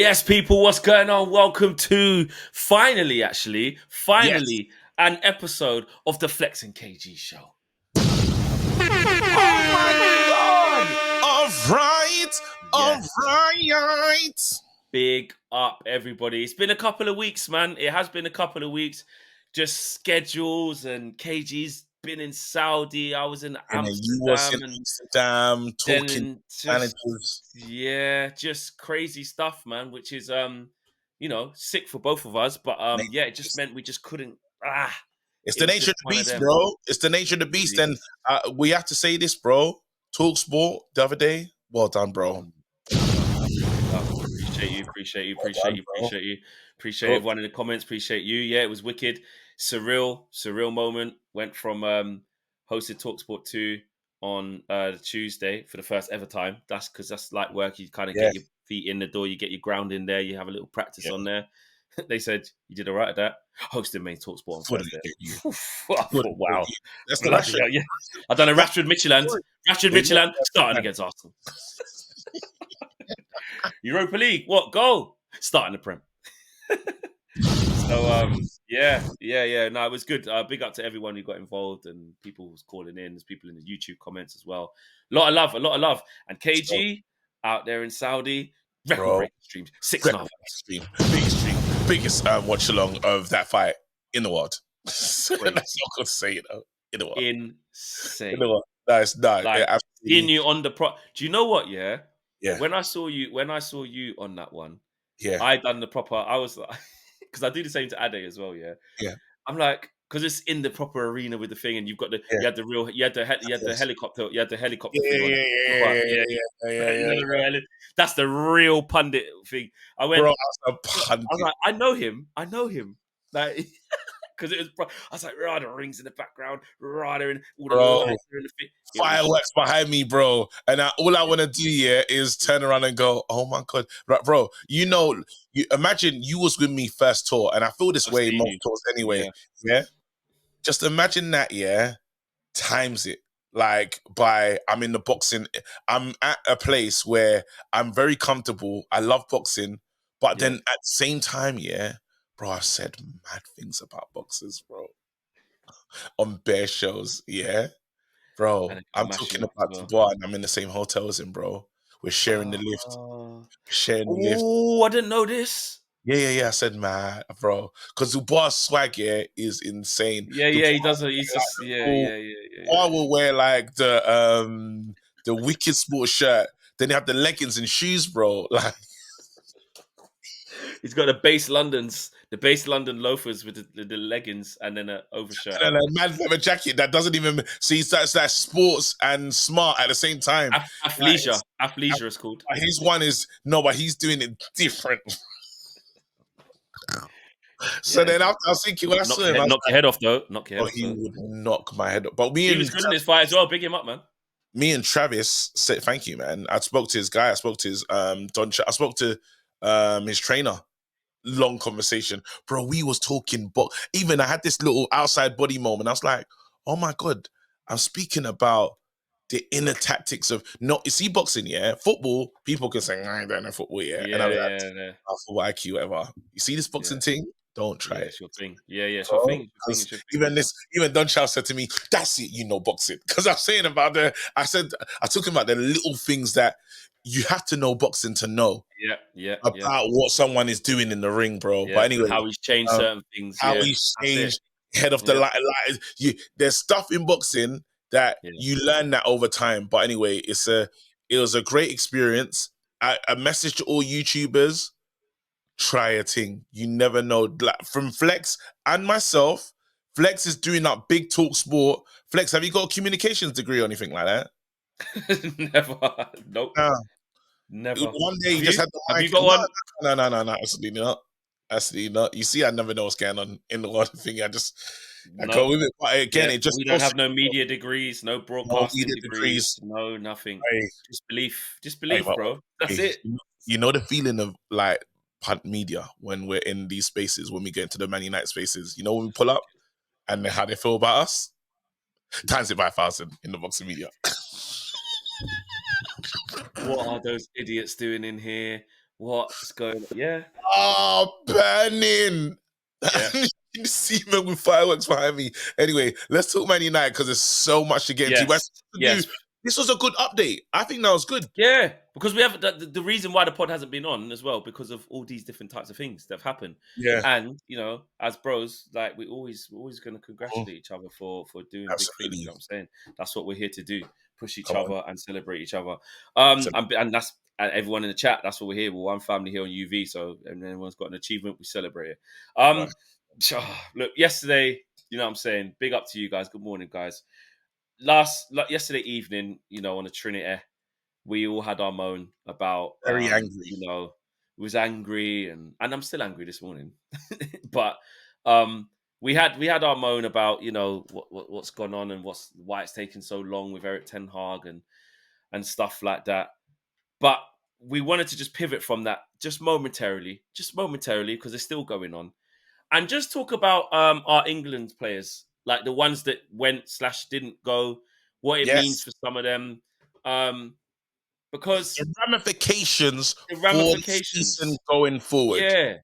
Yes, people, what's going on? Welcome to finally, Yes. an episode of the Flex and KG show. Oh my God! All right. Big up, everybody. It's been a couple of weeks, man. It has been a couple of weeks. Just schedules, and KG's been in Saudi. I was in And then you was in Amsterdam, and Amsterdam talking then managers. just crazy stuff, man. Which is sick for both of us. But it just meant we just couldn't. It's It the was nature of just the one of beast, them. bro. It's the nature of the beast. And we have to say this, bro. Talk Sport the other day. Well done, bro. Appreciate Bro. everyone in the comments. Appreciate you. Yeah, it was wicked. Surreal moment. Went from hosted Talksport 2 on Tuesday for the first ever time. That's because that's like work. You kind of get your feet in the door. You get your ground in there. You have a little practice on there. They said you did all right at that. Hosting main Talksport on Thursday. I thought, wow. That's the Bloody Rashford. hell, yeah. I done a Rashford Midtjylland starting against Arsenal. Europa League, what goal? Starting the Prem. So no, it was good. Big up to everyone who got involved and people who's calling in. There's people in the YouTube comments as well. A lot of love. And KG out there in Saudi, record-breaking streams, 6.5 biggest watch along of that fight in the world. That's not gonna say it though. In the world, insane. In the world. That's not like absolutely. in you on the pro. Do you know what? Yeah. Yeah. When I saw you on that one, yeah, I done the proper. I was like, because I do the same to Ade as well. Yeah. Yeah. I'm like, because it's in the proper arena with the thing, and you've got the you had the helicopter, thing on. Yeah. That's the real pundit thing. I went, bro, I was like, I know him, like. Because it was, I was like, the rings in the background, in all the lights in the thing. Fireworks behind me, bro. And all I want to do is turn around and go, oh my God. Right, bro, you imagine you was with me first tour, and I feel this way most tours anyway. Yeah. Just imagine that, times it. Like I'm in the boxing, I'm at a place where I'm very comfortable. I love boxing, but then at the same time, bro, I've said mad things about boxers, bro. On bare shows, bro. I'm talking about Dubai, and I'm in the same hotel as him, bro. We're sharing the lift. Oh, I didn't know this. Yeah. I said, man, bro, because Dubois' swag is insane. He does. He's just Dubois will wear like the wicked sports shirt. Then they have the leggings and shoes, bro. Like he's got the base London loafers with the leggings and then an overshirt and a mad leather jacket that doesn't even see that's sports and smart at the same time. Athleisure is called. His one is but he's doing it different. So then I was thinking when I saw him, knock your head off though. He would knock my head off. But he was good in this fight as well. Big him up, man. Me and Travis said thank you, man. I spoke to his guy. I spoke to his Don. I spoke to his trainer. Long conversation, bro. We was talking, but even I had this little outside body moment. I was like, oh my God, I'm speaking about the inner tactics of you see boxing, football. People can say I don't know football, and I'm like, football IQ, whatever. You see this boxing thing? Don't try it. It's your thing. It's your thing. Even Don Chow said to me, "That's it, boxing." Because I'm saying about I took him about the little things that you have to know boxing to know. About what someone is doing in the ring, bro. But anyway, how he's changed certain things. How he's changed head of the light. There's stuff in boxing that you learn that over time. But anyway, it was a great experience. A message to all YouTubers: try a thing. You never know. From Flex and myself, Flex is doing that big talk sport. Flex, have you got a communications degree or anything like that? Never. Nope. Never. One day you just had the mic. Have you got one? No, absolutely not. Absolutely not. You see, I never know what's going on in the world thing. I go with it. But again, it just we don't have no media degrees, no broadcasting degrees, no nothing. Just belief, bro. That's it. You know the feeling of like punt media when we're in these spaces, when we get into the Man United spaces. You know when we pull up and how they feel about us. Times it by 1,000 in the boxing media. What are those idiots doing in here? What's going on? Yeah. Oh, burning. Yeah. You see me with fireworks behind me. Anyway, let's talk Man United because there's so much to get into. But Yes. this was a good update. I think that was good. Yeah, because we have the reason why the pod hasn't been on as well, because of all these different types of things that have happened. Yeah. And as bros, like we're always going to congratulate each other for doing big things. You know what I'm saying? That's what we're here to do: push each other and celebrate each other. And that's everyone in the chat. That's what we're here. We're one family here on UV. So, and everyone's got an achievement, we celebrate it. Right. So, look, yesterday, you know what I'm saying? Big up to you guys. Good morning, guys. Yesterday evening, on the Trinity, we all had our moan about Very angry. Was angry and I'm still angry this morning. But we had our moan about, what's gone on and why it's taken so long with Eric Ten Hag and stuff like that. But we wanted to just pivot from that just momentarily, because it's still going on. And just talk about our England players, like the ones that went/didn't go, what it means for some of them. Because the ramifications for the season going forward. Yeah.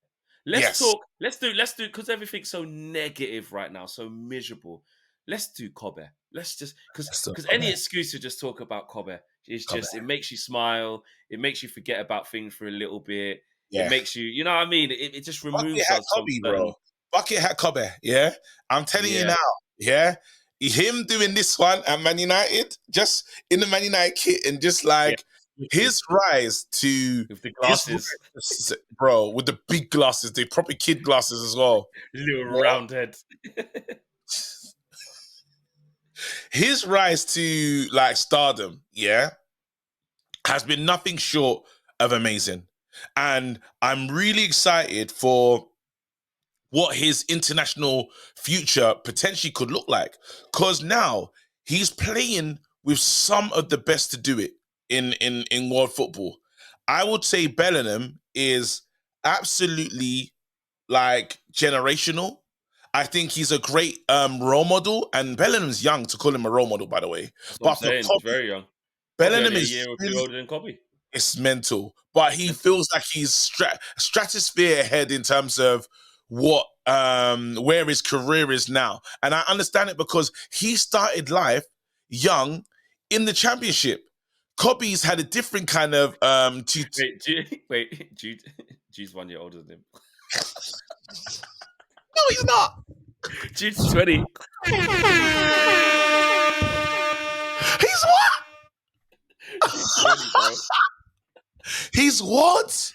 Let's talk. Let's do because everything's so negative right now, so miserable. Let's do Kobbie. Let's just because any excuse to just talk about Kobbie is just it makes you smile. It makes you forget about things for a little bit. Yeah. It makes you, you know what I mean? It just removes us from Kobbie, bro. Bucket hat Kobbie, yeah? I'm telling you now, yeah? Him doing this one at Man United, just in the Man United kit and just like his rise to with the glasses, bro, with the big glasses, the proper kid glasses as well. Little round head. His rise to like stardom, yeah, has been nothing short of amazing. And I'm really excited for what his international future potentially could look like. Because now he's playing with some of the best to do it in world football. I would say Bellingham is absolutely like generational. I think he's a great role model, and Bellingham's young to call him a role model, by the way. But for Kobbie, he's very young. Bellingham is a year or two older than Kobbie. It's mental, but he feels like he's stratosphere ahead in terms of what where his career is now. And I understand it because he started life young in the Championship. Kobbie's had a different kind of Jude's 1 year older than him. No, he's not. Jude's 20. He's what? Jude's 20, bro. He's what?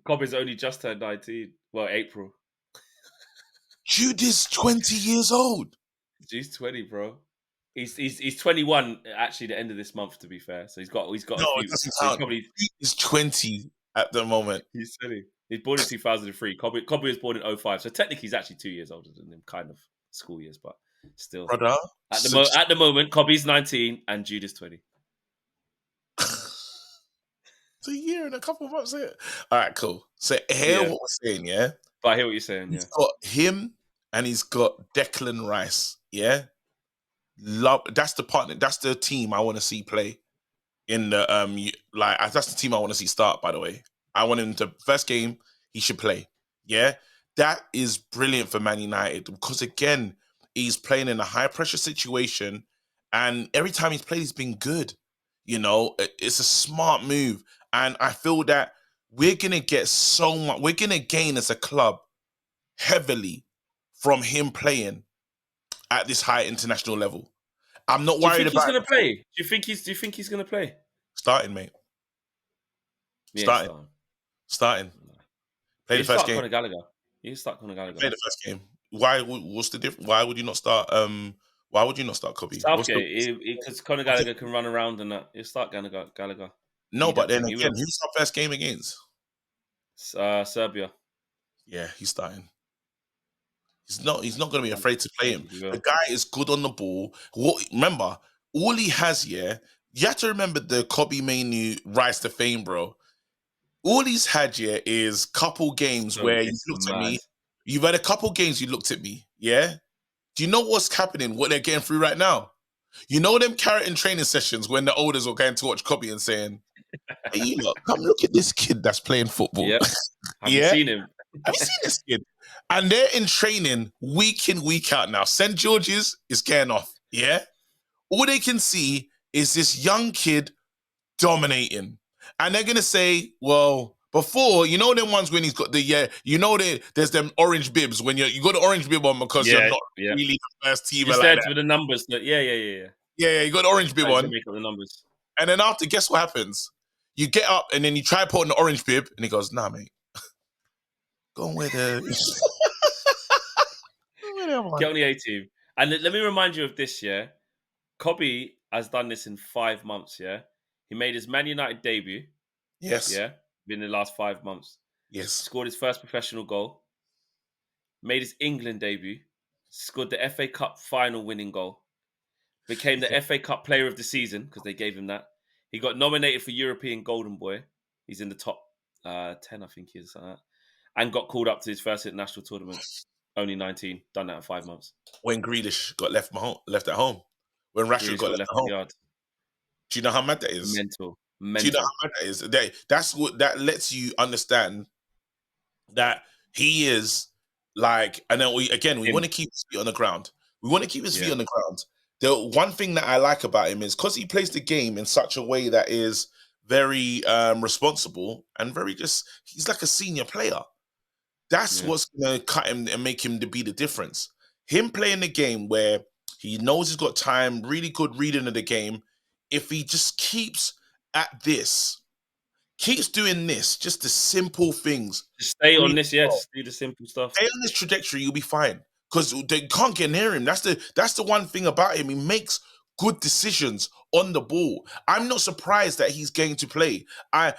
Kobbie's only just turned 19. Well, April. Jude is 20 years old. Jude's 20, bro. He's 21 actually the end of this month, to be fair. So he's got no, a few. It doesn't count. He's 20 at the moment. He's 20. He's born in 2003. Kobbie was born in 05. So technically he's actually 2 years older than him, kind of school years, but still. Brother, at the moment, Kobbie's 19 and Jude is 20. It's a year and a couple of months here. All right, cool. So hear what we're saying, yeah? But I hear what you're saying, He's got him and he's got Declan Rice, yeah? That's the partner. That's the team I want to see play in the that's the team I want to see start, by the way. I want him to first game, he should play. Yeah? That is brilliant for Man United because again, he's playing in a high pressure situation and every time he's played, he's been good. You know, it's a smart move. And I feel that we're going to get so much, we're going to gain as a club heavily from him playing at this high international level. I'm not worried about. He's going to play? Do you think he's going to play? Starting, mate. Starting. Play the first game. Conor Gallagher. You can start Conor Gallagher. Play the first game. Why? What's the difference? Why would you not start? Why would you not start Kobbie? Southgate, because Conor Gallagher can run around and that. You start Gallagher. No, but then again, who's our first game against? Serbia. Yeah, he's starting. He's not going to be afraid to play him. The guy is good on the ball. Remember, all he has here, you have to remember the Kobbie Mainoo rise to fame, bro. All he's had here is couple games where you looked at me. You've had a couple games you looked at me, yeah? Do you know what's happening, what they're getting through right now? You know them carrot and training sessions when the olders were going to watch Kobbie and saying, Hey, you know, come look at this kid that's playing football. Yep. Have you Yeah. seen him? Have you seen this kid? And they're in training week in, week out now. St. George's is getting off. Yeah. All they can see is this young kid dominating. And they're going to say, well, before, you know them ones when he's got the, you know there's them orange bibs when you got the orange bib on because you're not really the first teamer Just like there that. with the numbers. Yeah. Yeah, you got the orange bib Trying to on. make up the numbers. And then after, guess what happens? You get up and then you try putting the orange bib and he goes, nah, mate. Go and wear the... Get on the A team. And let me remind you of this, yeah? Kobbie has done this in 5 months, yeah? He made his Man United debut. Yes. Yeah? In the last 5 months. Yes. Scored his first professional goal. Made his England debut. Scored the FA Cup final winning goal. Became the FA Cup player of the season because they gave him that. He got nominated for European Golden Boy. He's in the top 10, I think he is. Something like that. And got called up to his first international tournament. Only 19. Done that in 5 months. When Grealish got left at home. When Rashford got left at home. Yard. Do you know how mad that is? Mental. Do you know how mad that is? That's what that lets you understand that he is like, and then we want to keep his feet on the ground. We want to keep his feet on the ground. The one thing that I like about him is because he plays the game in such a way that is very responsible and very he's like a senior player. That's what's going to cut him and make him to be the difference. Him playing the game where he knows he's got time, really good reading of the game. If he just keeps at this, keeps doing this, just the simple things. Just stay on this, just do the simple stuff. Stay on this trajectory, you'll be fine. Because they can't get near him. That's the one thing about him. He makes good decisions on the ball. I'm not surprised that he's going to play. I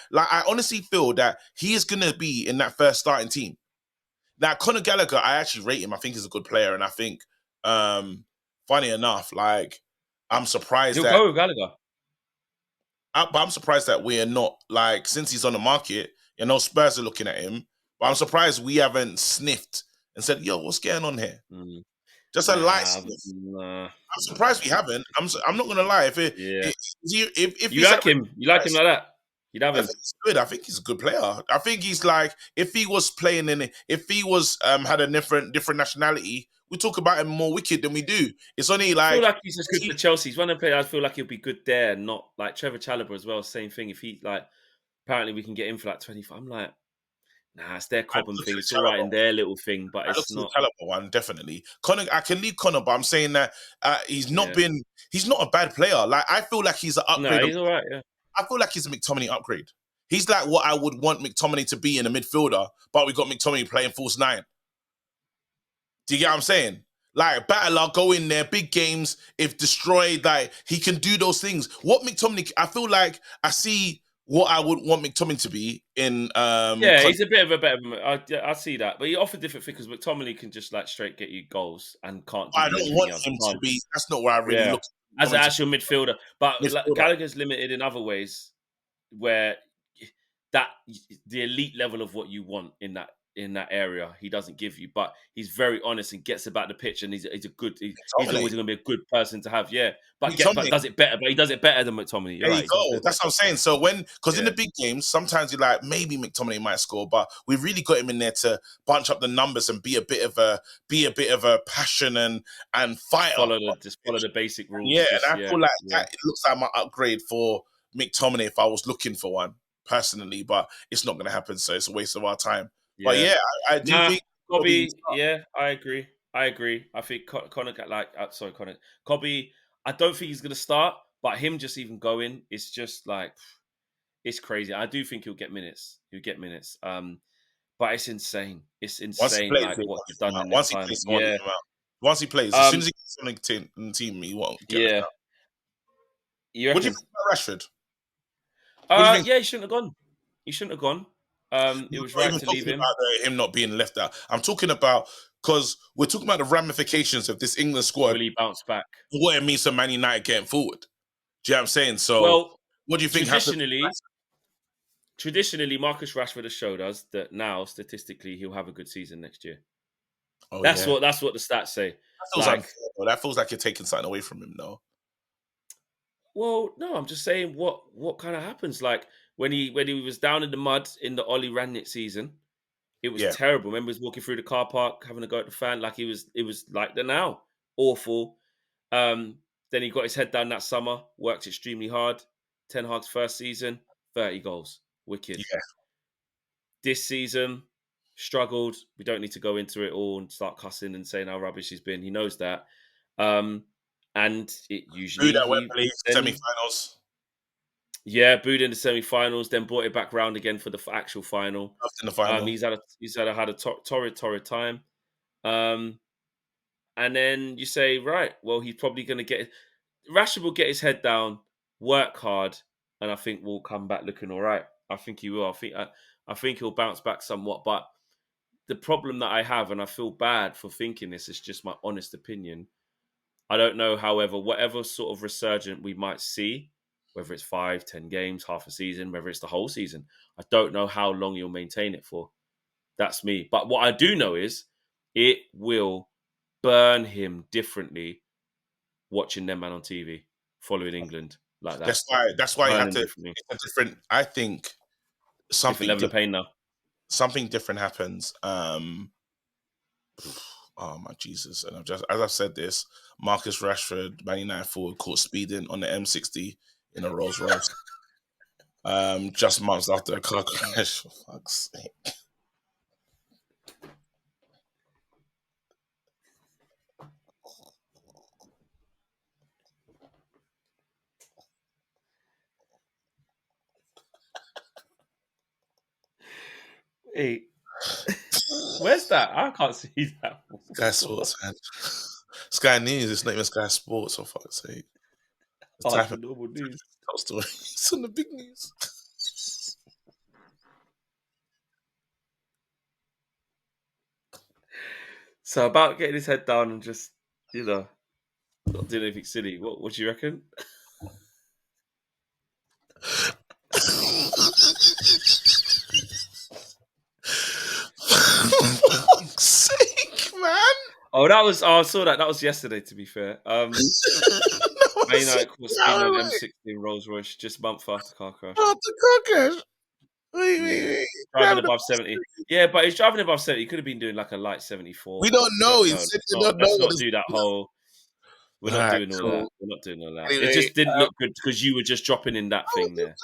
honestly feel that he is going to be in that first starting team. Now, Conor Gallagher, I actually rate him. I think he's a good player, and I think, funny enough, like I'm surprised He'll go with Gallagher. But I'm surprised that we're not like since he's on the market. You know, Spurs are looking at him, but I'm surprised we haven't sniffed and said, "Yo, what's going on here?" Just a light sniff. I'm surprised we haven't. I'm not gonna lie. If you like him, like that. You'd have him. I think he's good. I think he's a good player. I think he's like if he was playing if he was had a different nationality, we talk about him more wicked than we do. It's only like I feel like he's just good for Chelsea. He's one of the players I feel like he'll be good there, not like Trevor Chalobah as well. Same thing. If he like, apparently we can get him for like 25. I'm like, nah, it's their Cobham thing. It's all right in their little thing, but it's not. Chalobah one definitely. Conor, I can leave Conor, but I'm saying that he's not he's not a bad player. Like I feel like he's an upgrade. No, he's all right. Yeah. I feel like he's a McTominay upgrade. He's like what I would want McTominay to be in a midfielder, but we got McTominay playing false 9. Do you get what I'm saying? Like, battler, go in there, big games, if destroyed, like, he can do those things. What McTominay, I feel like I see what I would want McTominay to be in... he's a bit of a better... I see that. But he offered different things. McTominay can just, like, straight get you goals and can't do I don't want him to be... That's not where I really look. As an actual midfielder. But like, Gallagher's limited in other ways where the elite level of what you want in that area he doesn't give you, but he's very honest and gets about the pitch, and he's a good he's always going to be a good person to have, but does it better, but he does it better than McTominay. There you go. That's what I'm saying. So because in the big games sometimes you're like maybe McTominay might score, but we really got him in there to bunch up the numbers and be a bit of a passion and fighter. Follow the basic rules. And I feel like that it looks like my upgrade for McTominay if I was looking for one personally, but it's not going to happen, so it's a waste of our time. But I do think Kobbie. I agree. I think Kobbie. I don't think he's going to start, but him just even going, it's just like it's crazy. I do think he'll get minutes. But it's insane. It's insane. Like what he's done in this time. Once he plays, as soon as he gets on the team, he won't get it out. What do you think about Rashford? He shouldn't have gone. It was right to leave him. About him not being left out. I'm talking about because we're talking about the ramifications of this England squad. Will he bounce back? What it means for Man United getting forward. Do you know what I'm saying? So, what do you think? Traditionally, Marcus Rashford has showed us that now statistically he'll have a good season next year. That's what the stats say. That feels like you're taking something away from him, though. Well, no, I'm just saying what kind of happens. Like when he was down in the mud in the Ollie Ranić season. It was terrible. Remember, he was walking through the car park, having a go at the fan. Like it was like that now. Awful. Then he got his head down that summer, worked extremely hard. Ten Hag's first season, 30 goals. Wicked. Yeah. This season, struggled. We don't need to go into it all and start cussing and saying how rubbish he's been. He knows that. And it usually... Booed at Wembley, semi-finals. Yeah, booed in the semi-finals, then brought it back round again for the actual final. In the final. He's had a torrid time. And then you say, right, well, he's probably going to get... Rashford will get his head down, work hard, and I think we'll come back looking all right. I think he will. I think he'll bounce back somewhat. But the problem that I have, and I feel bad for thinking this, is just my honest opinion. I don't know, however, whatever sort of resurgent we might see, whether it's 5, 10 games, half a season, whether it's the whole season, I don't know how long you'll maintain it for. That's me. But what I do know is it will burn him differently watching them man on TV, following England like that. That's why you have to. It's a different. I think something different level of pain now. Something different happens. Oh my Jesus! And as I've said this, Marcus Rashford, Man United forward, caught speeding on the M60 in a Rolls Royce. Just months after a car crash. For fuck's sake. Hey, where's that? I can't see that. Sky Sports, man. Sky News. It's not even Sky Sports, for fuck's sake. Type of normal news. Top story. It's on the big news. So about getting his head down and just, not doing anything silly. What do you reckon? Sake, man. Oh, I saw that. That was yesterday, to be fair. United was speeding on M60 Rolls Royce just a month after car crash. After car crash? Wait. Driving above 70. Yeah, but he's driving above 70. He could have been doing like a light 74. We don't know. Let's not do that whole... We're not doing all that. We're not doing all that. Anyway, it just didn't look good because you were just dropping in that thing there.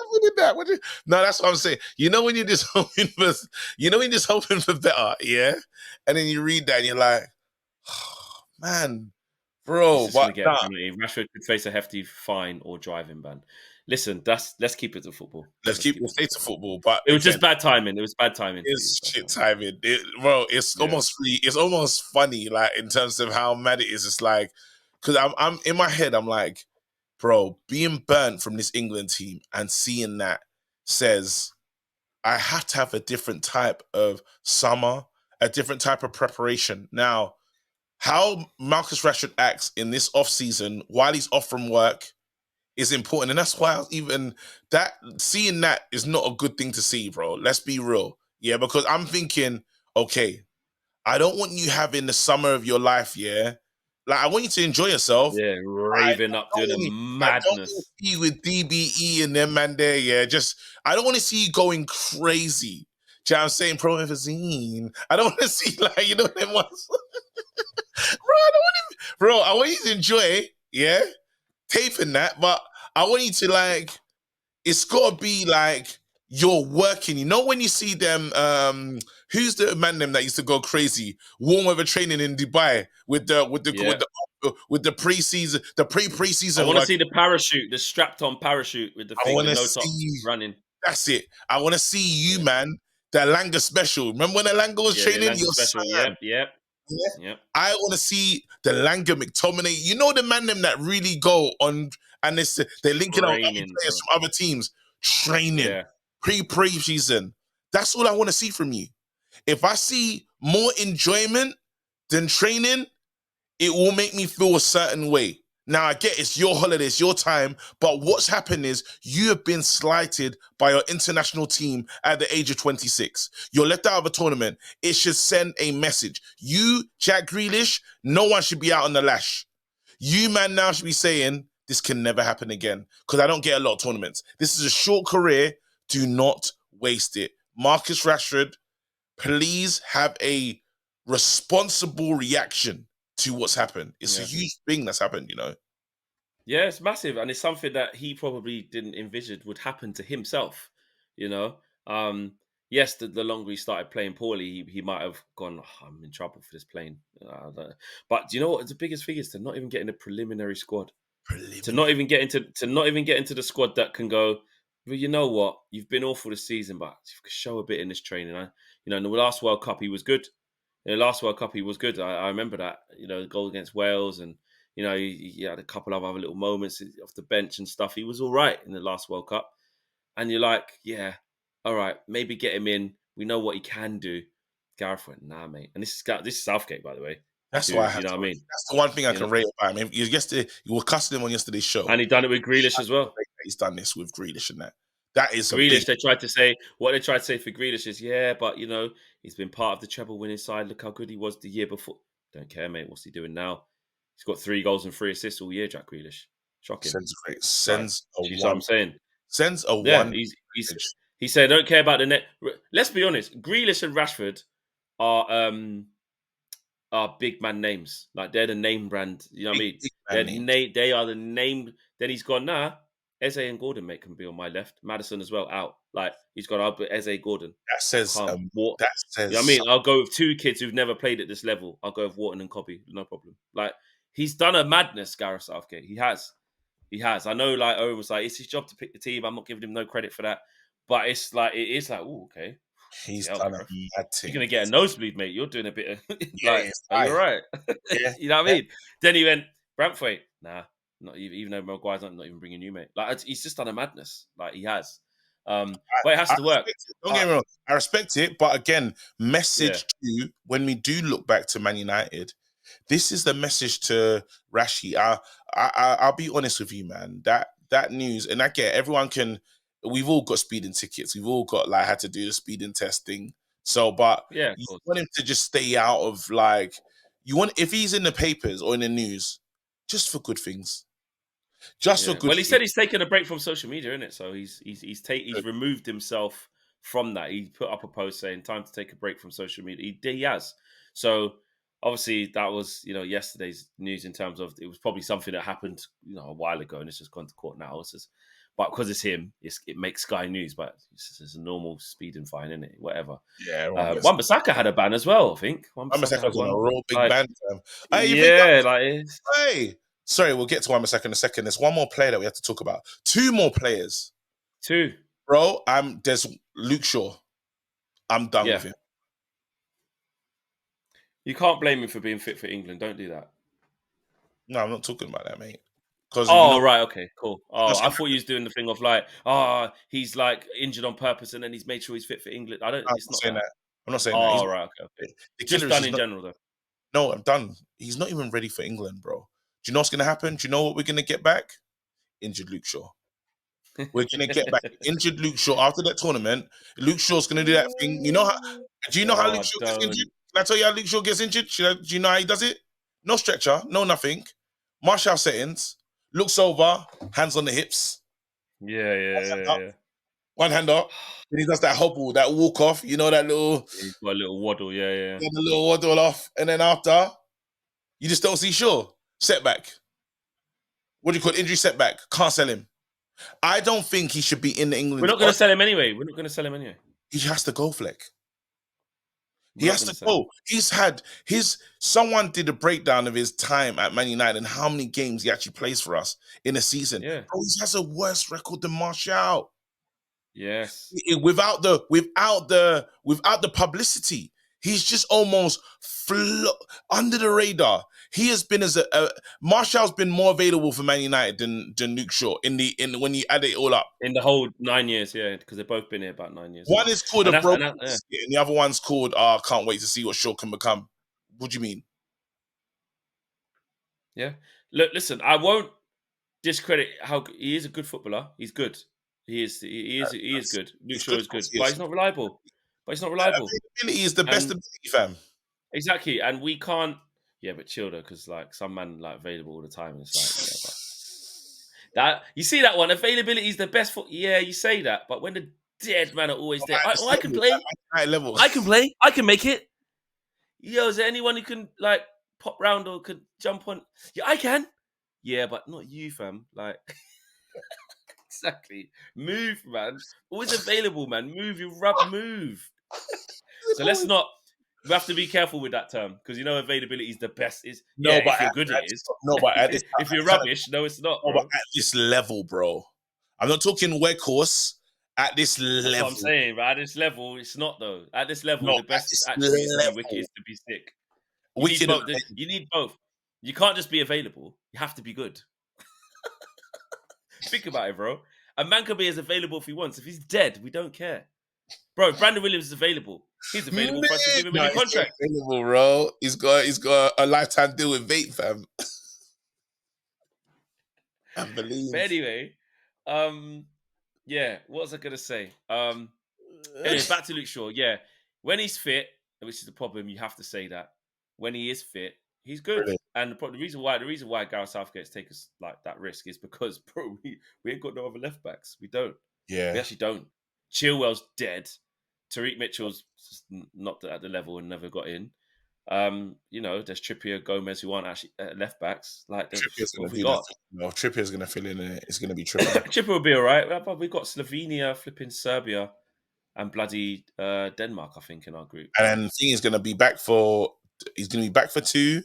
No, that's what I'm saying. When you're just hoping for better, yeah? And then you read that and you're like, oh, man, bro. Rashford could face a hefty fine or driving ban. Listen, let's keep it to football. Let's keep it to football. But it was just bad timing. It was bad timing. It's shit timing. It's almost funny, like in terms of how mad it is. It's like, because I'm in my head, I'm like, bro, being burnt from this England team and seeing that says I have to have a different type of summer, a different type of preparation. Now, how Marcus Rashford acts in this off-season while he's off from work is important. And that's why seeing that is not a good thing to see, bro. Let's be real. Yeah, because I'm thinking, okay, I don't want you having the summer of your life, yeah? Like, I want you to enjoy yourself. Yeah, raving up, doing a madness. I don't want to see you with DBE and them man there, yeah. I don't want to see you going crazy. Do you know what I'm saying? Promethazine. I don't want to see, like, them ones. I want you to enjoy, yeah, taping that, but I want you to, like, it's got to be, like, you're working. When you see them, who's the man them that used to go crazy? Warm weather training in Dubai with the pre-season, the pre-season. I want to see the parachute, the strapped-on parachute with the thing with no top running. That's it. I want to see you, man. The Langer special. Remember when the Langer was training? You're special. Yep. Yeah. I want to see the Langer McTominay. The man them that really go on and they're linking up other players from other teams. Training. Pre-season. That's all I want to see from you. If I see more enjoyment than training, it will make me feel a certain way. Now, I get it's your holiday, it's your time, but what's happened is you have been slighted by your international team at the age of 26. You're left out of a tournament. It should send a message. You, Jack Grealish, no one should be out on the lash. You, man, now should be saying, this can never happen again because I don't get a lot of tournaments. This is a short career. Do not waste it. Marcus Rashford, please have a responsible reaction to what's happened. It's a huge thing that's happened, you know. Yeah, it's massive, and it's something that he probably didn't envisage would happen to himself. You know, yes, the longer he started playing poorly, he might have gone, "Oh, I'm in trouble for this playing." But do you know what? The biggest thing is to not even get in a preliminary squad, to not even get into the squad that can go. Well, you know what? You've been awful this season, but you could show a bit in this training. In the last World Cup, he was good. In the last World Cup, he was good. I remember that. The goal against Wales, and he had a couple of other little moments off the bench and stuff. He was all right in the last World Cup, and you're like, yeah, all right, maybe get him in. We know what he can do. Gareth went, nah, mate. And this is Southgate, by the way. That's Who, why I have you know to. what I mean? That's the one thing I can rate about him. Yesterday, you were cussing him on yesterday's show, And he done it with Grealish as well. He's done this with Grealish and that. That is Grealish. They tried to say for Grealish is, yeah, but he's been part of the treble-winning side. Look how good he was the year before. Don't care, mate. What's he doing now? He's got 3 goals and 3 assists all year, Jack Grealish. Shocking. Sends a what I'm saying. Sends a Yeah, one. he said, don't care about the net. Let's be honest. Grealish and Rashford are big man names. Like, they're the name brand. You know what I mean? They are the name. Then he's gone, nah. Eze and Gordon, mate, can be on my left. Madison as well, out. Like, he's gone, I'll put Eze Gordon. That says, you know what I mean? I'll go with 2 kids who've never played at this level. I'll go with Wharton and Kobbie, no problem. Like, he's done a madness, Gareth Southgate. He has. I know, like, Owen was like, it's his job to pick the team. I'm not giving him no credit for that. But it is like, oh, okay. He's done a mad thing. You're going to get a nosebleed, mate. You're doing a bit of, like, are you all right? Yeah. You know what I mean? Then he went, Braithwaite, nah. Not even though Maguire's not even bringing you, mate. Like, he's just done a madness. Like, he has. But it has to work. Don't get me wrong. I respect it. But again, message to, when we do look back to Man United, this is the message to Rashi. I'll be honest with you, man. That news, and I get everyone can. We've all got speeding tickets. We've all got had to do the speeding testing. So, but you want him to just stay out of if he's in the papers or in the news, just for good things. Well, he said he's taken a break from social media, isn't it? So he's removed himself from that. He put up a post saying time to take a break from social media. He has. So obviously that was yesterday's news in terms of it was probably something that happened a while ago and it's just gone to court now. But because it's him, it makes Sky News. But it's a normal speeding fine, isn't it? Whatever. Yeah. Wan-Bissaka had a ban as well, I think. Wan-Bissaka's on a real big ban. Hey. Sorry, we'll get to Wan-Bissaka in a second. There's one more player that we have to talk about. 2 more players. 2. Bro, there's Luke Shaw. I'm done with him. You can't blame him for being fit for England. Don't do that. No, I'm not talking about that, mate. Right, okay, cool. I thought he was doing the thing of he's injured on purpose and then he's made sure he's fit for England. I'm not saying that. I'm not saying that. Right, okay. Just done in general, though. No, I'm done. He's not even ready for England, bro. Do you know what's going to happen? Do you know what we're going to get back? Injured Luke Shaw. We're going to get back injured Luke Shaw after that tournament. Luke Shaw's going to do that thing. Do you know how Luke Shaw gets injured? Can I tell you how Luke Shaw gets injured? Do you know how he does it? No stretcher, no nothing. Martial settings. Looks over, hands on the hips. Yeah. One hand up. Then he does that hobble, that walk off. You know that little... He's got a little waddle, yeah. A little waddle off. And then after, you just don't see Shaw. Setback. What do you call it? Injury setback. Can't sell him. I don't think he should be in the England. We're not going to sell him anyway. He has to go, Fleck. He has to go. Someone did a breakdown of his time at Man United and how many games he actually plays for us in a season. Yeah. Bro, he has a worse record than Martial. Yes. Without the publicity, he's just almost under the radar. He has been Martial's been more available for Man United than Luke Shaw when you add it all up. In the whole 9 years, yeah, because they've both been here about 9 years. One is called a broken, and the other one's called can't wait to see what Shaw can become. What do you mean? Yeah. Look, listen, I won't discredit how he is a good footballer. He's good. He is good. Luke Shaw is good, but he's not reliable. Availability is the best ability, fam. Exactly, and we can't. Yeah, but chill though, because some man available all the time, and it's but that you see that one availability is the best. Yeah, you say that, but when the dead man are always there. At this I can level, play. at high level. I can play. I can make it. Yo, is there anyone who can like pop round or could jump on? Yeah, I can. Yeah, but not you, fam. Like, exactly. Move, man. Always available, man. Move, move. So let's not. We have to be careful with that term because availability is the best. Is yeah, No, but if you're good, it is. at this If you're kind of, rubbish, no, it's not, no, but bro. at this level, bro. I'm not talking workhorse. At this That's what I'm level, saying. But at this level, it's not though. At this level, no, the at best this attribute is to be wicked, level, is to be sick. You need wicked and both. You need both. You can't just be available. You have to be good. Think about it, bro. A man can be as available if he wants. If he's dead, we don't care. Bro, if Brandon Williams is available, he's available for us to give him a new contract. He's available, bro. He's got a lifetime deal with Vape, fam. But anyway, yeah, what was I gonna say? Anyway, back to Luke Shaw. Yeah, when he's fit, which is the problem, you have to say that when he is fit, he's good. Brilliant. And the reason why Gareth Southgate's taken us like that risk is because, bro, we ain't got no other left backs. We don't. Yeah, We actually don't. Chilwell's dead. Tariq Mitchell's just not at the level and never got in. There's Trippier, Gomez, who aren't actually left backs. Like, Trippier's what gonna have we do got? that. No, Trippier's gonna fill in it. It's gonna be Trippier. Trippier will be all right. But we've got Slovenia, flipping Serbia, and bloody Denmark, I think, in our group. And then the thing is gonna be back for. He's gonna be back for 2.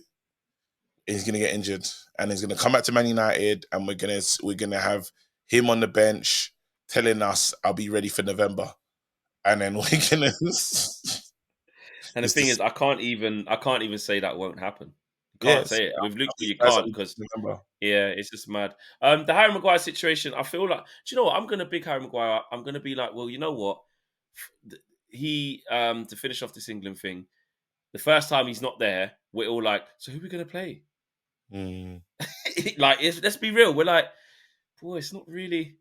He's gonna get injured, and he's gonna come back to Man United, and we're gonna have him on the bench telling us, "I'll be ready for November," and then we're gonna. And the thing is, I can't even say that won't happen. You can't Yes, say it with Luke. You that's can't because yeah, it's just mad. The Harry Maguire situation, I feel like. Do you know what? I'm gonna big Harry Maguire. I'm gonna be like, well, you know what? He to finish off this England thing. The first time he's not there, we're all like, so who are we gonna play? Like, let's be real. We're like, boy, it's not really.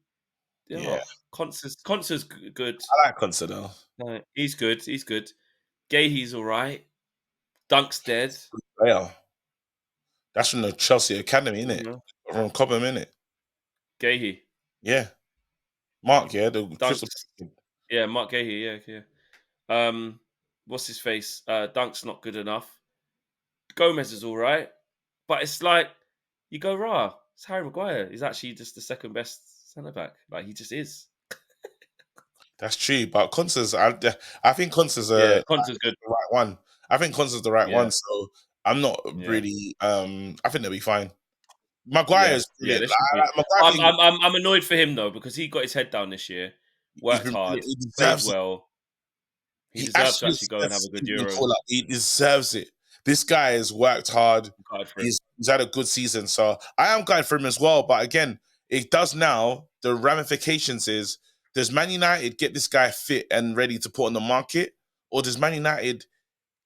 Yeah, Concer's good. I like Concer though. No, he's good. He's good. Gahey's all right. Dunk's dead. Yeah, that's from the Chelsea Academy, isn't it? From Cobham, innit? Gahey. Yeah, Mark. Yeah, the Dunk's, yeah, Mark Gahey. Yeah. What's his face? Dunk's not good enough. Gomez is all right, but it's like you go raw. It's Harry Maguire. He's actually just the second best centre back. Like, he just is. That's true, but Concer's. I think Concer's Concer's good. the right one. I think Concer's the right one. So I'm not really. I think they'll be fine. Maguire's brilliant. I'm annoyed for him though because he got his head down this year, worked hard, played well. He deserves to actually go and have a good Euro. He deserves it. This guy has worked hard. He's had a good season, so I am glad for him as well. But again, it does now. The ramifications is: does Man United get this guy fit and ready to put on the market, or does Man United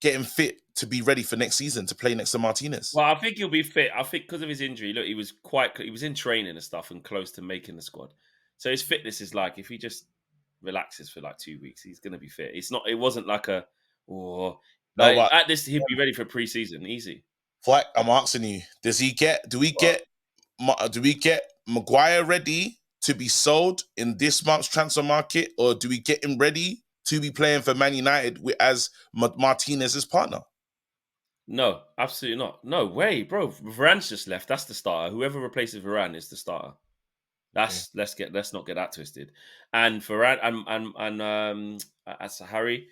get him fit to be ready for next season to play next to Martinez? Well, I think he'll be fit. I think because of his injury, look, he was in training and stuff and close to making the squad. So his fitness is like, if he just relaxes for like 2 weeks, he's going to be fit. It wasn't like at this, he'll be ready for pre-season, easy. I'm asking you, do we get Maguire ready to be sold in this month's transfer market, or do we get him ready to be playing for Man United as Martinez's partner? No, absolutely not. No way, bro. Varane's just left. That's the starter. Whoever replaces Varane is the starter. Let's not get that twisted. And Varane and as Harry,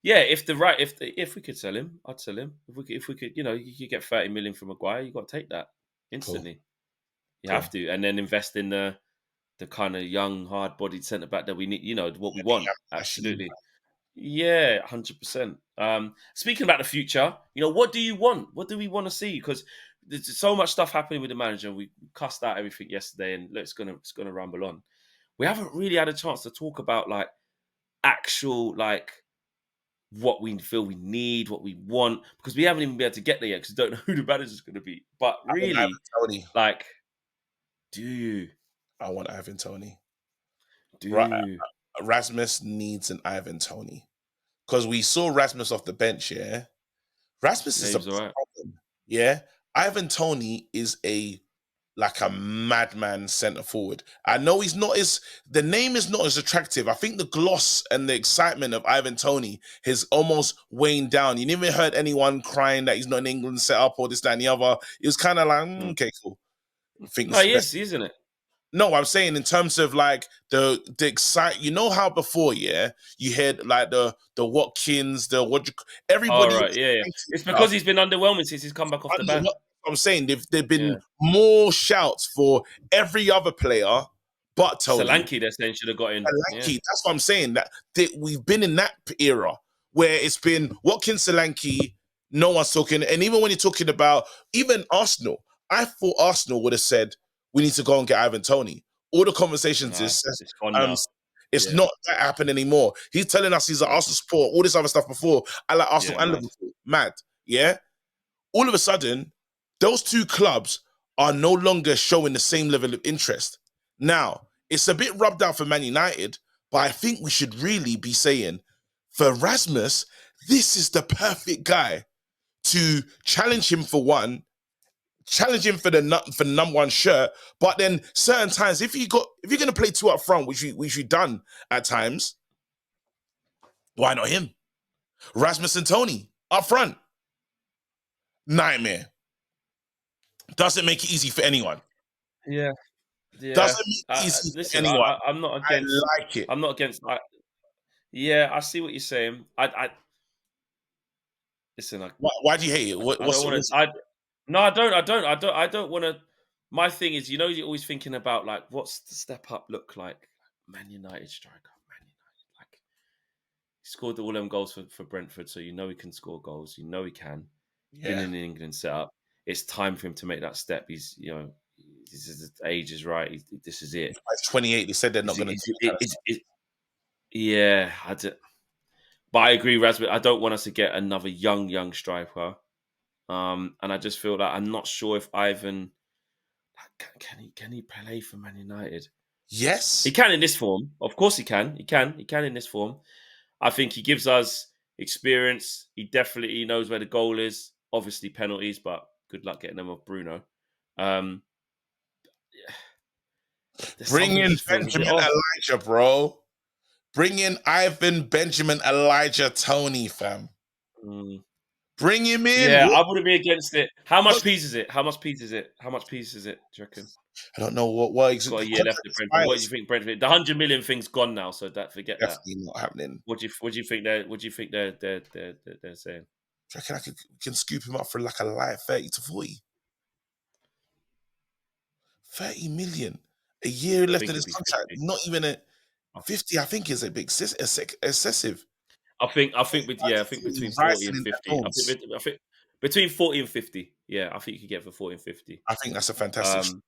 yeah. If we could sell him, I'd sell him. If we could, you could get 30 million from Maguire. You got to take that instantly. Cool. You have to, and then invest in the kind of young, hard-bodied centre back that we need. What we want. Absolutely. Yeah, 100%. Speaking about the future, what do you want? What do we want to see? Because there's so much stuff happening with the manager. We cussed out everything yesterday, and it's gonna rumble on. We haven't really had a chance to talk about like actual what we feel we need, what we want, because we haven't even been able to get there yet because we don't know who the manager's going to be. But really, do you? I want Ivan Toney. Do you? Rasmus needs an Ivan Toney. Because we saw Rasmus off the bench, yeah? Rasmus is a problem. Yeah? Ivan Toney is a like a madman centre forward. I know the name is not as attractive. I think the gloss and the excitement of Ivan Toney has almost waned down. You never heard anyone crying that he's not in England set up or this, that, and the other. It was kind of like, okay, cool. I think no, he is, isn't it? No, I'm saying in terms of like the excite. You know how before, yeah, you had like the Watkins, everybody. All right, yeah. It's because he's been underwhelming since he's come back off the ban. I'm saying there've been more shouts for every other player but Toney. Solanke, they're saying, should have got in. Solanke, that's what I'm saying. That we've been in that era where it's been Watkins, Solanke, no one's talking. And even when you're talking about even Arsenal, I thought Arsenal would have said we need to go and get Ivan Toney. All the conversations it's gone now. It's not that happening anymore. He's telling us he's an Arsenal support, all this other stuff before. I like Arsenal and Liverpool. Mad. Yeah. All of a sudden, those two clubs are no longer showing the same level of interest. Now, it's a bit rubbed out for Man United, but I think we should really be saying, for Rasmus, this is the perfect guy to challenge him for one, challenge him for the number one shirt. But then certain times, if you're going to play two up front, which we've done at times, why not him? Rasmus and Toney up front. Nightmare. Doesn't make it easy for anyone. Yeah. Doesn't make it easy for anyone. I'm not against. I like it. I'm not against. Yeah, I see what you're saying. Listen. Why do you hate it? No, I don't want to. My thing is, you're always thinking about like, what's the step up look like? Man United striker, Man United. Like, he scored all them goals for Brentford, so you know he can score goals. You know he can. Yeah. Been in the England setup. It's time for him to make that step. His age is right. This is it. He's 28. They said they're not going to. Yeah, but I agree, Rasmus. I don't want us to get another young striker. And I just feel like I'm not sure if Ivan can he play for Man United? Yes, he can in this form. Of course, he can. He can in this form. I think he gives us experience. He definitely knows where the goal is. Obviously, penalties, but good luck getting them off Bruno. Bring in Benjamin Elijah, bro. Bring in Ivan, Benjamin Elijah, Toney, fam. Bring him in. Yeah, I wouldn't be against it. How much piece is it? How much piece is it? Do you reckon? I don't know what exactly. Got a year left to Brentford. What do you think, Brentford? The 100 million thing's gone now, so forget definitely not happening. What do you think they're saying? Do you reckon we can scoop him up for like a light 30 to 40? 30 million. A year left in his contract. 50. Not even a 50, I think, is a bit excessive. I think between 40 and 50. I think between 40 and 50. Yeah, I think you could get for 40 and 50. I think that's a fantastic.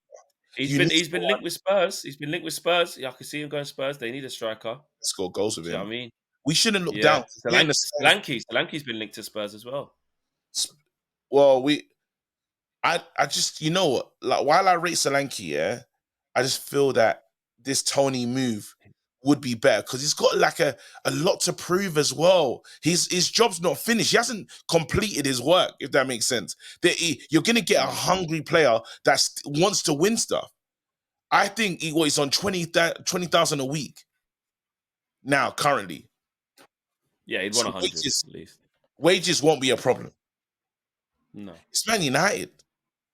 He's been linked with Spurs. He's been linked with Spurs. Yeah, I can see him going Spurs. They need a striker. Score goals with him. You know what I mean? We shouldn't look down. Solanke's been linked to Spurs as well. Well, I just, you know what? Like, while I rate Solanke, yeah, I just feel that this Toney move would be better because he's got like a lot to prove as well. His job's not finished. He hasn't completed his work, if that makes sense. You're going to get a hungry player that wants to win stuff. I think he's on 20,000 a week now, currently. Yeah, he'd want 100 at least. Wages won't be a problem. No. It's Man United.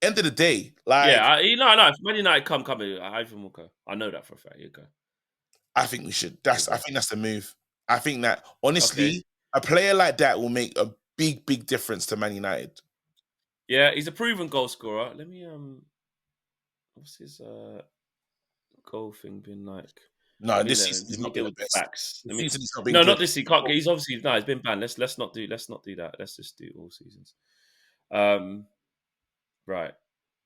End of the day. Like, yeah, no. If Man United come, Ivan will go. I know that for a fact. He'll go. I think we should. I think that's the move. I think that, honestly, a player like that will make a big, big difference to Man United. Yeah, he's a proven goal scorer. Let me, what's his goal thing been like? No, this season he's not been the best. Backs. Not this season. He's obviously he's been banned. Let's not do that. Let's just do all seasons. Right.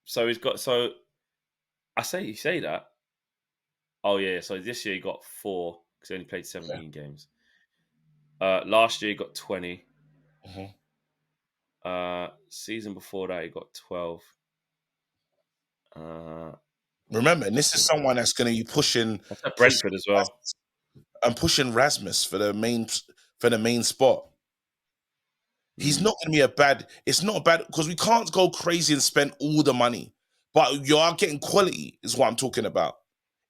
So he's got. So you say that. Oh yeah. So this year he got 4 because he only played 17 games. Last year he got 20. Season before that he got 12. Remember, and this is someone that's going to be pushing Brentford as well, and pushing Rasmus for the main spot. He's not going to be a bad. It's not bad because we can't go crazy and spend all the money. but you are getting quality. Is what I'm talking about.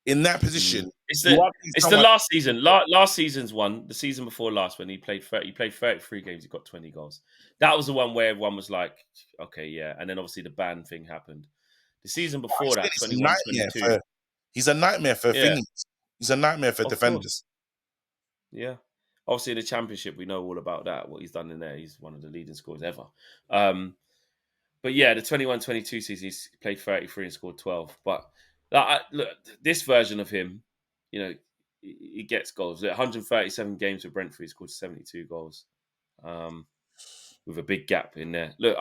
In that position, It's you the are getting it's the someone. last season. Last season's one. The season before last, when he played 33 games, he got 20 goals. That was the one where everyone was like, okay, yeah. And then obviously the ban thing happened. The season before that, It's a 21, nightmare 22. he's a nightmare for Yeah, thingies. He's a nightmare for of course. defenders. Yeah. Obviously, the championship, we know all about that. What he's done in there, he's one of the leading scorers ever. But yeah, the 21-22 season, he's played 33 and scored 12. But look, this version of him, he gets goals. 137 games with Brentford, he scored 72 goals, with a big gap in there. Look,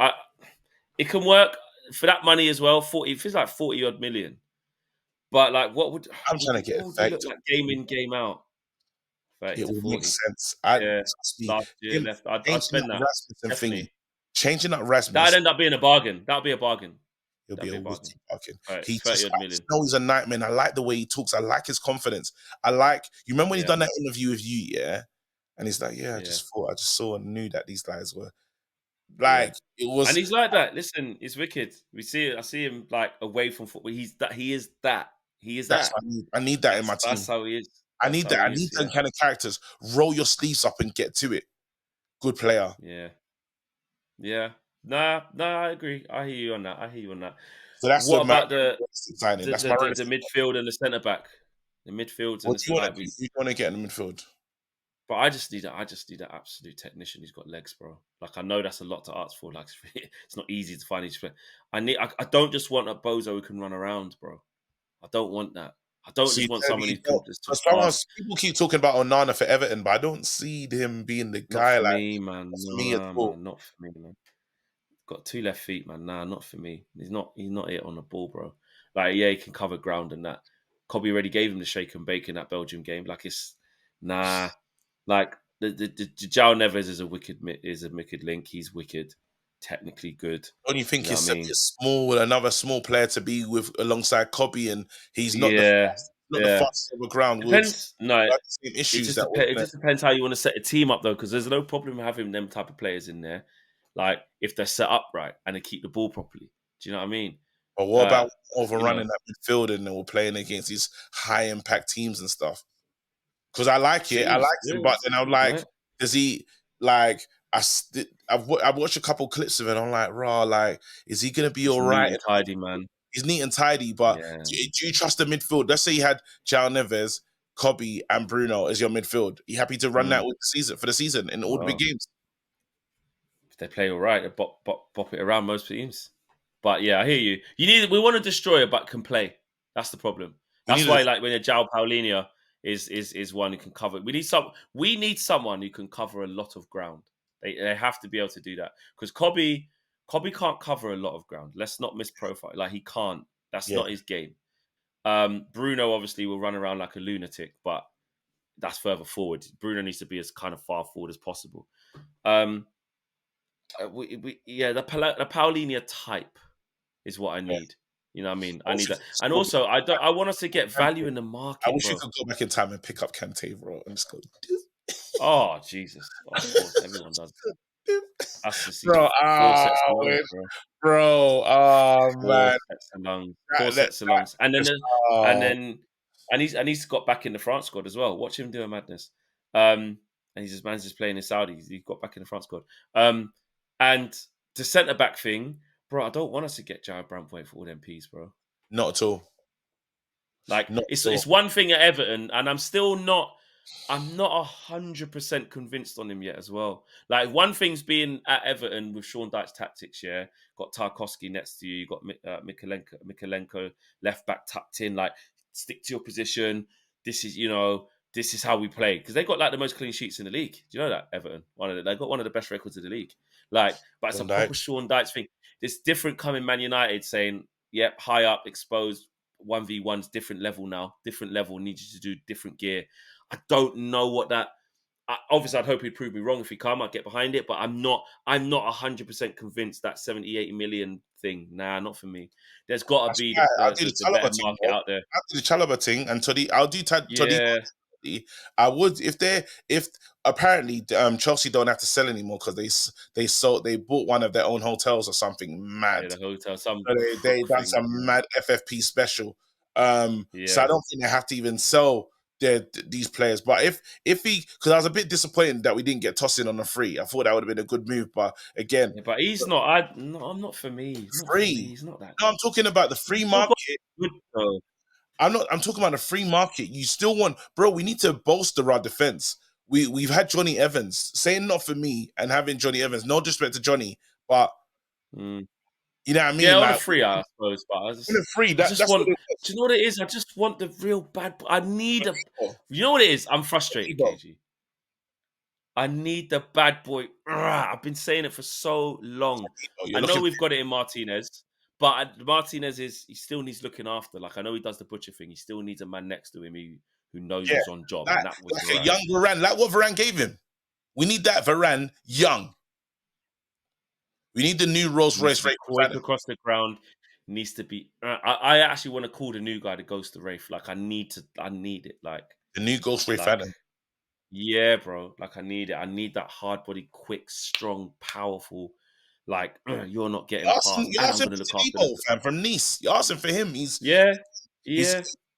it can work for that money as well. 40, it feels like 40 odd million. But like, what would I'm trying to get what a would we 30. look like game in, game out? 30 It to will make 40. sense. Yeah, Trust me, last year him left. I'd changing spend up that Rasmus and thingy, definitely. changing up That'd Rasmus. end up being a bargain. That'd be a bargain. He'll be That'd a be a bargain. wicked fucking. Right, He 30 just, odd I million. just know he's a nightmare. And I like the way he talks. I like his confidence. I like. You remember when he Yeah, done that interview with you, yeah? And he's like, yeah, I yeah, just saw and knew that these guys were yeah. like, it And was. he's like that. Listen, he's wicked. I see him like away from football. He's that. He is that. He is That's that. what I need. I need that in my That's team. how he is. I That's need how that. I he need is. them Yeah, kind of characters. Roll your sleeves up and get to it. Good player. yeah, yeah. Nah. I agree. I hear you on that. So that's What my about the signing. the That's the, my the, the realistic. midfield and the centre back? The midfields and What the do you want to like. do? Who do you want to get in the midfield? But I just need an absolute technician who's got legs, bro. Like, I know that's a lot to ask for. Like, it's not easy to find each player. I don't just want a bozo who can run around, bro. I don't want that. I don't See, just want someone who can just because fast. people keep talking about Onana for Everton, but I don't see him being the Not guy. for Like, me, man. that's me at Nah, all. man. Not for me, man. Got two left feet, man. Nah, not for me. He's not it on the ball, bro. Like, yeah, he can cover ground and that. Kobbie already gave him the shake and bake in that Belgium game. Like, it's nah. Like the João Neves is a wicked link. He's wicked, technically good. Don't you think You know what it's I a mean? bit small, another small player to be with alongside Kobbie, and he's not the Yeah, yeah. fastest on the ground. Would Depends. No, have the same issues that it would. just depends how you want to set a team up though, because there's no problem having them type of players in there, like if they're set up right and they keep the ball properly. Do you know what I mean? But what Uh, about you know, overrunning that midfield and then we're playing against these high impact teams and stuff? Because I like it, I see, like him, but then I'm like, right? does he like? I've watched a couple clips of it. I'm like, raw, like, is he gonna be He's all neat right? and tidy, man. He's neat and tidy, but Yeah. do you trust the midfield? Let's say you had João Neves, Kobbie, and Bruno as your midfield. You happy to run that Mm. with the season in all the big Well, games? if they play all right, they bop it around most teams. But yeah, I hear you. We want a destroyer, but can play. That's the problem. We That's need a why, like when a João Paulinho is one who can cover. We need someone who can cover a lot of ground. They have to be able to do that because Kobbie can't cover a lot of ground. Let's not misprofile. Like he can't. That's yeah. not his game. Bruno obviously will run around like a lunatic, but that's further forward. Bruno needs to be as kind of far forward as possible. The Paulinho type is what I need. You know what I mean? I need that. And also, I want us to get value in the I market, wish you bro. could go back in time and pick up Kante, bro, and just go. Oh, Jesus. Oh, of course, everyone does. That's just Bro, four sets of lungs, bro, oh Four man, sets of lungs. that, Four that, sets of lungs. And then, just, and oh, then, he's got back in the France squad as well. Watch him do a madness. And man's just playing in Saudi. He got back in the France squad. And the centre back thing, bro, I don't want us to get Jared Brantwaite for all them P's, bro. not at all. Like Not it's at all. it's one thing at Everton, and I'm not 100% convinced on him yet as well. Like one thing's being at Everton with Sean Dyche's tactics, yeah. Got Tarkowski next to you, you got Mikalenko left back tucked in, like stick to your position. This is how we play. Because they got like the most clean sheets in the league. Do you know that, Everton? They got one of the best records in the league. Like, but it's a proper Sean Dyche thing. It's different coming Man United saying, yep, high up, exposed, 1v1's different level now. Different level, need you to do different gear. I don't know what that. Obviously, I'd hope he'd prove me wrong if he come. I'd get behind it, but I'm not 100% convinced that 70-80 million thing. Nah, not for me. There's got to be the better market out there. I'll do the Chalobah thing and Toney. I'll do Toney. Yeah, I would if apparently Chelsea don't have to sell anymore because they bought one of their own hotels or something mad. Yeah, the hotel, some So they done thing. some mad FFP special. So Yeah. I don't think they have to even sell these players. But if he, because I was a bit disappointed that we didn't get Tosin on the free. I thought that would have been a good move. But again, Yeah, but he's not. I'm not for me. He's not for me. free. He's not that. No, I'm talking about the free He's still got market. good though. I'm talking about the free market. You still want, bro, we need to bolster our defense. We've had Johnny Evans. Saying not for me and having Johnny Evans, no disrespect to Johnny, but Mm. you know what I mean? Yeah, on a Like free, I suppose. But free, I just that's what want. it was. Do you know what it is? I just want the real bad. I need a. You know what it is? I'm frustrated, KG. I need the bad boy. I've been saying it for so long. I know we've got it in Martinez, but Martinez he still needs looking after. Like, I know he does the butcher thing. He still needs a man next to him who knows he's on job. Like, and that was like a young Varane, like what Varane gave him. We need that Varane young. We need the new Rolls Royce Wraith quick across the ground. Needs to be. I actually want to call the new guy the Ghost of Wraith. Like, I need it. Like the new Ghost Wraith. Like, yeah, bro. Like, I need it. I need that hard body, quick, strong, powerful. Like, you're not getting past. You're asking for Tebow, fam, from Nice. You're asking for him. He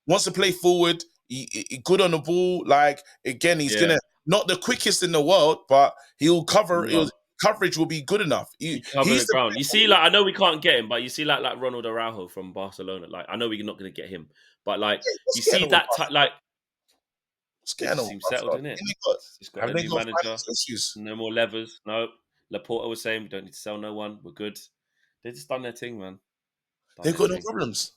wants to play forward. He good on the ball. Like, again, he's gonna not the quickest in the world, but he'll cover. Coverage will be good enough. He's the ground. You see, like, I know we can't get him, but you see, like Ronald Araujo from Barcelona. Like, I know we're not going to get him, but like, you see that like. Seems settled, in it. It's got a new manager. No more levers. No. Laporta was saying we don't need to sell no one. We're good. They just done their thing, man. They've got no problems.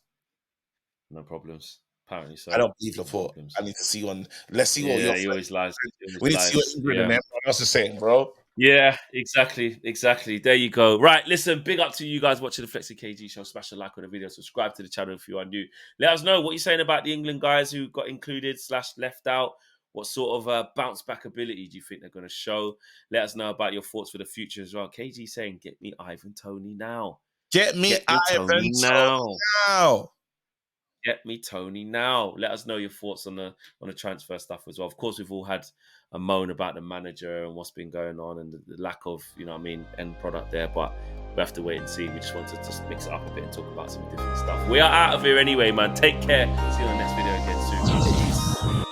No problems. Apparently so. I don't believe Laporta. I need to see one. Let's see what he always lies. We need to see what England and everyone else is saying, bro. Yeah, exactly. There you go. Right, listen, big up to you guys watching the Flexi KG show. Smash a like on the video, subscribe to the channel if you are new. Let us know what you're saying about the England guys who got included / left out. What sort of bounce back ability do you think they're going to show? Let us know about your thoughts for the future as well. KG saying, get me Ivan Toney now. Get me Ivan Toney now. Get me Toney now. Let us know your thoughts on the transfer stuff as well. Of course, we've all had a moan about the manager and what's been going on and the lack of, end product there. But we have to wait and see. We just want to just mix it up a bit and talk about some different stuff. We are out of here anyway, man. Take care. See you on the next video again soon. Peace.